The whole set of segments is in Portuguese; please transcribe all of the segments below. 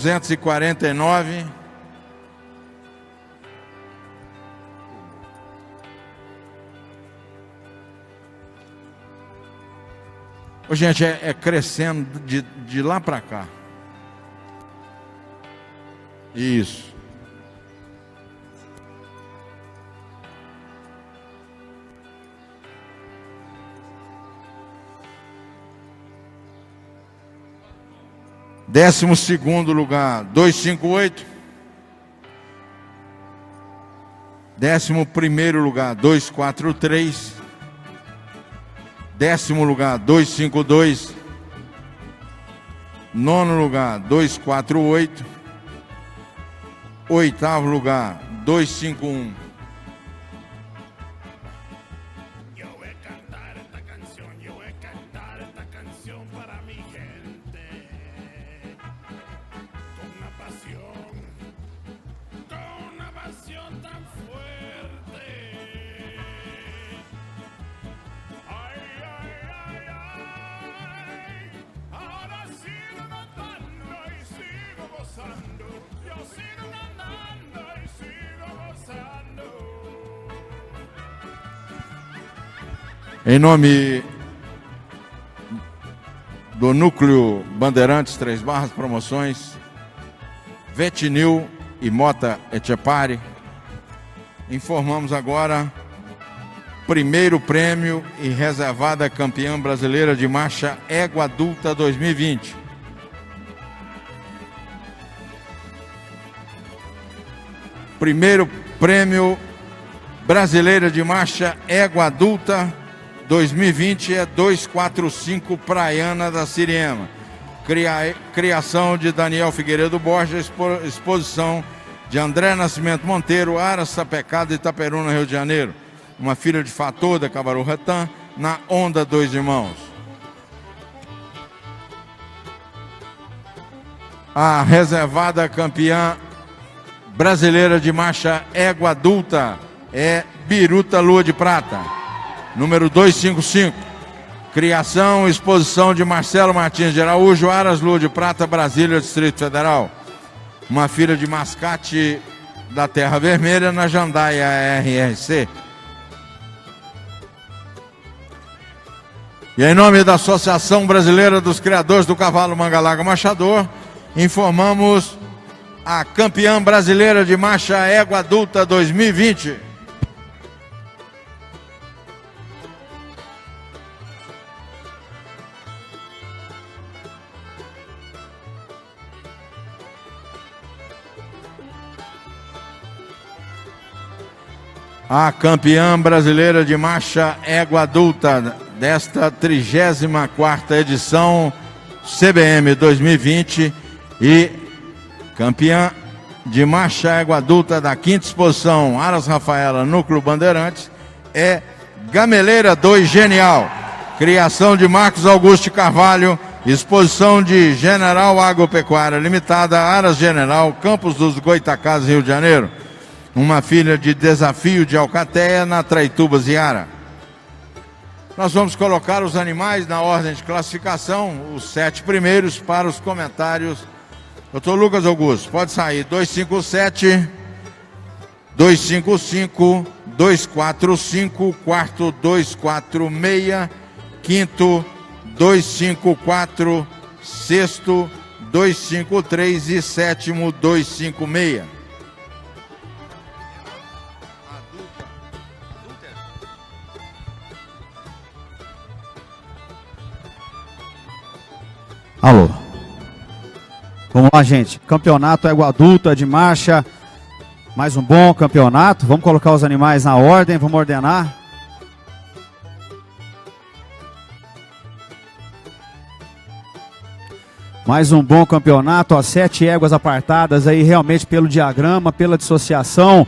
249. Ô, gente, é crescendo de lá para cá. Isso. Décimo segundo lugar, 258. 11º lugar, 243. 10º lugar, 252. 9º lugar, 248. 8º lugar, 251. Em nome do Núcleo Bandeirantes 3 Barras Promoções, Vetinil e Mota Etchepare, informamos agora primeiro prêmio e reservada campeã brasileira de marcha Égua Adulta 2020. Primeiro prêmio brasileira de marcha Égua Adulta 2020 é 245 Praiana da Siriema. Criação de Daniel Figueiredo Borges, exposição de André Nascimento Monteiro, Aras Sapecada, Itaperuna, Rio de Janeiro. Uma filha de Fator da Cabaru Ratan, na Onda Dois Irmãos. A reservada campeã brasileira de marcha Égua Adulta é Biruta Lua de Prata, número 255. Criação e exposição de Marcelo Martins de Araújo, Aras Lua de Prata, Brasília, Distrito Federal. Uma filha de mascate da Terra Vermelha, na Jandaia RRC. E em nome da Associação Brasileira dos Criadores do Cavalo Mangalaga Machador, informamos a campeã brasileira de marcha Égua Adulta 2020. A campeã brasileira de marcha Égua Adulta desta 34ª edição CBM 2020 e campeã de marcha Égua Adulta da 5ª exposição Aras Rafaela Núcleo Bandeirantes é Gameleira 2 Genial. Criação de Marcos Augusto de Carvalho, exposição de General Agropecuária Limitada, Aras General, Campos dos Goitacazes, Rio de Janeiro. Uma filha de Desafio de Alcateia, na Traitubas e Ara. Nós vamos colocar os animais na ordem de classificação, os 7 primeiros, para os comentários. Doutor Lucas Augusto, pode sair. 257, 255, 245, quarto 246, quinto 254, sexto 253 e sétimo 256. Alô. Vamos lá, gente. Campeonato Égua Adulta de marcha. Mais um bom campeonato. Vamos colocar os animais na ordem, vamos ordenar. Mais um bom campeonato, ó, 7 éguas apartadas aí realmente pelo diagrama, pela dissociação.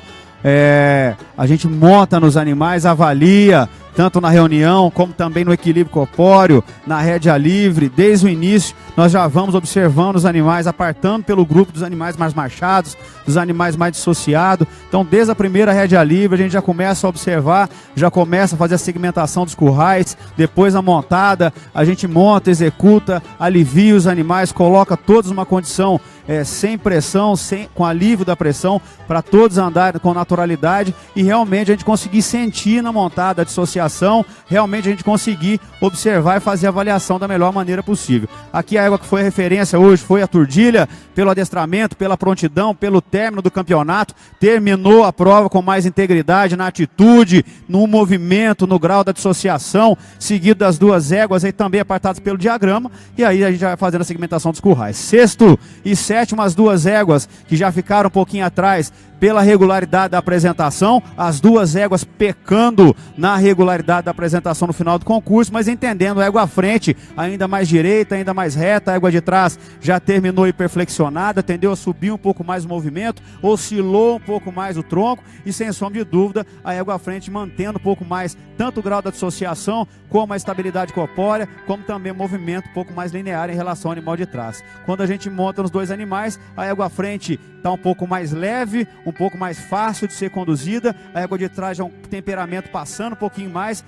A gente monta nos animais, avalia, tanto na reunião como também no equilíbrio corpóreo, na rédea livre. Desde o início nós já vamos observando os animais, apartando pelo grupo dos animais mais marchados, dos animais mais dissociados. Então desde a primeira rédea livre a gente já começa a observar, já começa a fazer a segmentação dos currais. Depois a montada, a gente monta, executa, alivia os animais, coloca todos numa condição sem pressão, com alívio da pressão, para todos andarem com naturalidade e realmente a gente conseguir sentir na montada a dissociação, realmente a gente conseguir observar e fazer a avaliação da melhor maneira possível. Aqui a égua que foi referência hoje foi a Turdilha, pelo adestramento, pela prontidão, pelo término do campeonato, terminou a prova com mais integridade na atitude, no movimento, no grau da dissociação, seguido das duas éguas aí também apartadas pelo diagrama, e aí a gente vai fazendo a segmentação dos currais. Sexto e sétimo, as duas éguas que já ficaram um pouquinho atrás pela regularidade da apresentação, as duas éguas pecando na regularidade da apresentação no final do concurso, mas entendendo a égua à frente ainda mais direita, ainda mais reta, a égua de trás já terminou hiperflexionada, tendeu a subir um pouco mais o movimento, oscilou um pouco mais o tronco e sem sombra de dúvida a égua à frente mantendo um pouco mais tanto o grau da dissociação como a estabilidade corpórea, como também o movimento um pouco mais linear em relação ao animal de trás. Quando a gente monta nos dois animais, a égua à frente está um pouco mais leve, um pouco mais fácil de ser conduzida, a égua de trás já é um temperamento passando um pouquinho mais,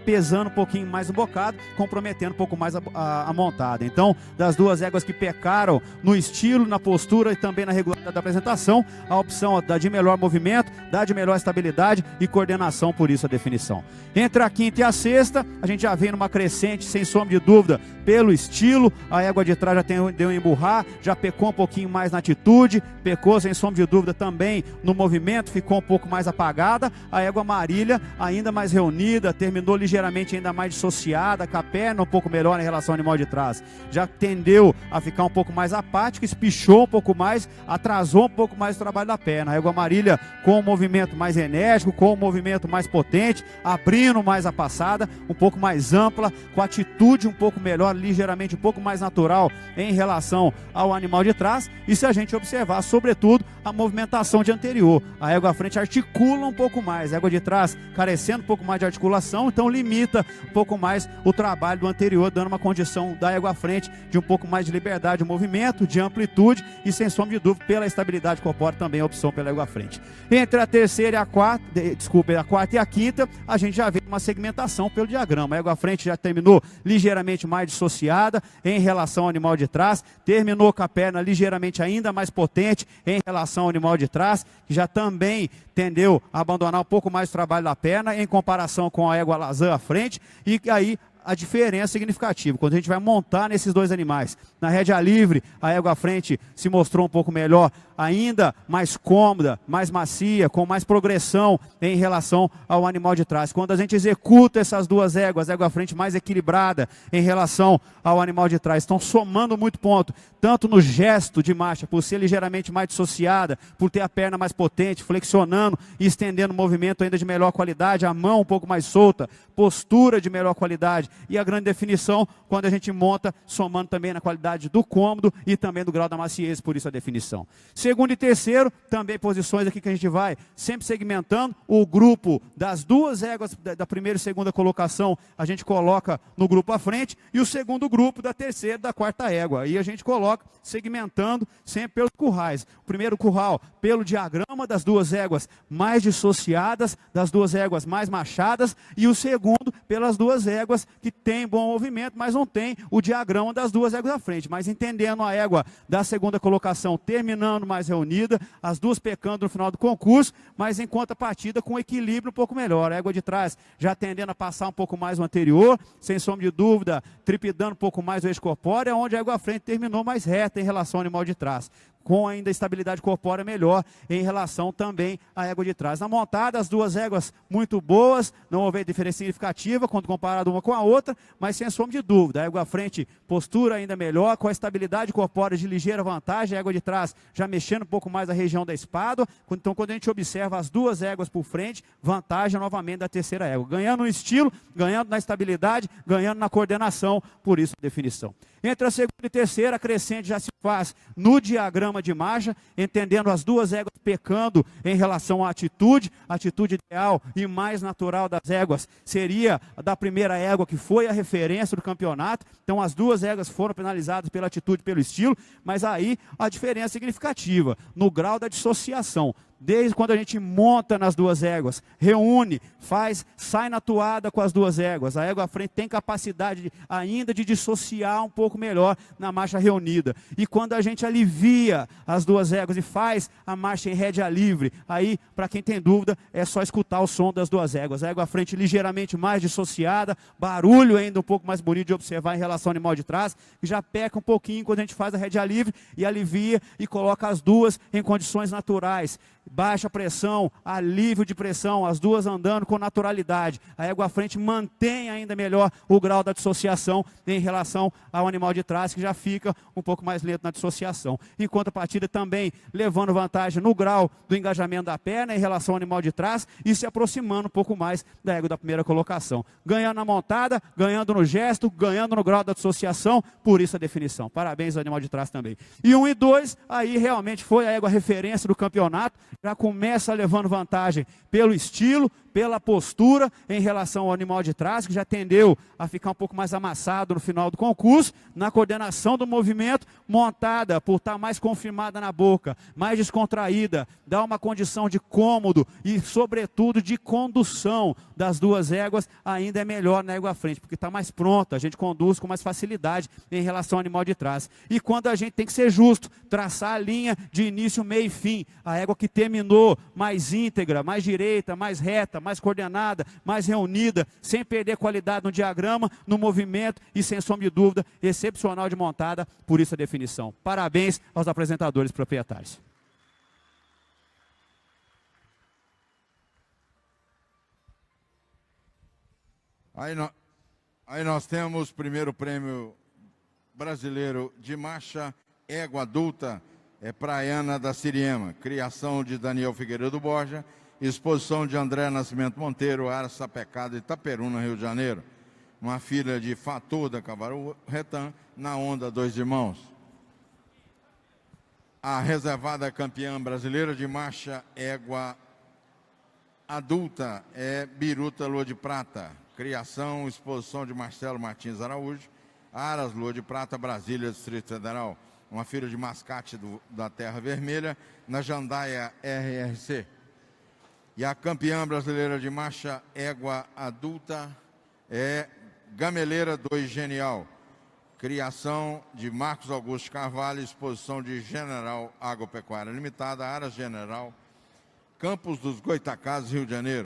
pesando um pouquinho mais o bocado, comprometendo um pouco mais a montada. Então, das duas éguas que pecaram no estilo, na postura e também na regularidade da apresentação, a opção dá de melhor movimento, dá de melhor estabilidade e coordenação, por isso a definição. Entre a quinta e a sexta, a gente já vem numa crescente, sem sombra de dúvida, pelo estilo, a égua de trás já deu um emburrar, já pecou um pouquinho mais na atitude, pecou sem sombra de dúvida também no movimento, ficou um pouco mais apagada, a égua Marília ainda mais reunida, terminou ligeiramente ainda mais dissociada, com a perna um pouco melhor em relação ao animal de trás, já tendeu a ficar um pouco mais apática, espichou um pouco mais, atrasou um pouco mais o trabalho da perna. A égua Marília com um movimento mais enérgico, com um movimento mais potente, abrindo mais a passada, um pouco mais ampla, com a atitude um pouco melhor, ligeiramente um pouco mais natural em relação ao animal de trás. E se a gente observar, sobretudo, a movimentação de anterior, a égua à frente articula um pouco mais, a égua de trás carecendo um pouco mais de articulação, então limita um pouco mais o trabalho do anterior, dando uma condição da égua à frente de um pouco mais de liberdade de movimento, de amplitude e sem sombra de dúvida pela estabilidade corpórea também a opção pela égua à frente. Entre a terceira e a quarta, a quarta e a quinta, a gente já vê uma segmentação pelo diagrama. A égua à frente já terminou ligeiramente mais dissociada em relação ao animal de trás, terminou com a perna ligeiramente ainda mais potente em relação ao animal de trás, que já também tendeu a abandonar um pouco mais o trabalho da perna em comparação com a égua Lazan à frente, e aí a diferença significativa, quando a gente vai montar nesses dois animais. Na rédea livre, a égua à frente se mostrou um pouco melhor, ainda mais cômoda, mais macia, com mais progressão em relação ao animal de trás. Quando a gente executa essas duas éguas, a égua à frente mais equilibrada em relação ao animal de trás, estão somando muito ponto, tanto no gesto de marcha, por ser ligeiramente mais dissociada, por ter a perna mais potente, flexionando e estendendo o movimento ainda de melhor qualidade, a mão um pouco mais solta, postura de melhor qualidade e a grande definição quando a gente monta, somando também na qualidade do cômodo e também do grau da maciez, por isso a definição. Segundo e terceiro, também posições aqui que a gente vai sempre segmentando. O grupo das duas éguas da primeira e segunda colocação, a gente coloca no grupo à frente, e o segundo grupo da terceira e da quarta égua. Aí a gente coloca segmentando sempre pelos currais. O primeiro curral pelo diagrama das duas éguas mais dissociadas, das duas éguas mais machadas, e o segundo pelas duas éguas que tem bom movimento, mas não tem o diagrama das duas éguas à frente. Mas entendendo a égua da segunda colocação terminando mais reunida, as duas pecando no final do concurso, mas em contrapartida com equilíbrio um pouco melhor. A égua de trás já tendendo a passar um pouco mais o anterior, sem sombra de dúvida, tripidando um pouco mais o eixo corpóreo, onde a égua à frente terminou mais reta em relação ao animal de trás, com ainda estabilidade corpórea melhor em relação também à égua de trás. Na montada, as duas éguas muito boas, não houve diferença significativa quando comparado uma com a outra, mas sem sombra de dúvida. A égua à frente, postura ainda melhor, com a estabilidade corpórea de ligeira vantagem, a égua de trás já mexendo um pouco mais a região da espádua. Então, quando a gente observa as duas éguas por frente, vantagem novamente da terceira égua. Ganhando no estilo, ganhando na estabilidade, ganhando na coordenação, por isso a definição. Entre a segunda e terceira, a crescente já se faz no diagrama de marcha, entendendo as duas éguas pecando em relação à atitude. A atitude ideal e mais natural das éguas seria a da primeira égua, que foi a referência do campeonato. Então as duas éguas foram penalizadas pela atitude e pelo estilo, mas aí a diferença significativa no grau da dissociação desde quando a gente monta nas duas éguas, reúne, sai na toada com as duas éguas. A égua à frente tem capacidade ainda de dissociar um pouco melhor na marcha reunida. E quando a gente alivia as duas éguas e faz a marcha em rédea livre, aí, para quem tem dúvida, é só escutar o som das duas éguas. A égua à frente ligeiramente mais dissociada, barulho ainda um pouco mais bonito de observar em relação ao animal de trás, que já peca um pouquinho quando a gente faz a rédea livre e alivia e coloca as duas em condições naturais. Baixa pressão, alívio de pressão, as duas andando com naturalidade. A égua à frente mantém ainda melhor o grau da dissociação em relação ao animal de trás, que já fica um pouco mais lento na dissociação. Enquanto a partida também levando vantagem no grau do engajamento da perna em relação ao animal de trás e se aproximando um pouco mais da égua da primeira colocação. Ganhando na montada, ganhando no gesto, ganhando no grau da dissociação, por isso a definição. Parabéns ao animal de trás também. E 1 e 2, aí realmente foi a égua referência do campeonato, já começa levando vantagem pelo estilo, pela postura em relação ao animal de trás, que já tendeu a ficar um pouco mais amassado no final do concurso, na coordenação do movimento, montada por estar mais confirmada na boca, mais descontraída, dá uma condição de cômodo e, sobretudo, de condução das duas éguas, ainda é melhor na égua à frente, porque está mais pronta, a gente conduz com mais facilidade em relação ao animal de trás. E quando a gente tem que ser justo, traçar a linha de início, meio e fim, a égua que terminou mais íntegra, mais direita, mais reta, mais coordenada, mais reunida, sem perder qualidade no diagrama, no movimento e, sem sombra de dúvida, excepcional de montada, por isso a definição. Parabéns aos apresentadores proprietários. Aí nós temos o primeiro prêmio brasileiro de marcha, égua adulta, Praiana da Siriema, criação de Daniel Figueiredo Borja, exposição de André Nascimento Monteiro, Araça Pecado, Itaperuna, Rio de Janeiro. Uma filha de Fator da Cavalo Retan, na onda Dois Irmãos. A reservada campeã brasileira de marcha égua adulta é Biruta Lua de Prata. Criação, exposição de Marcelo Martins Araújo, Aras Lua de Prata, Brasília, Distrito Federal. Uma filha de mascate da Terra Vermelha, na Jandaia RRC. E a campeã brasileira de marcha égua adulta é Gameleira 2 Genial. Criação de Marcos Augusto Carvalho, exposição de General Agropecuária Limitada, Aras General, Campos dos Goitacazes, Rio de Janeiro.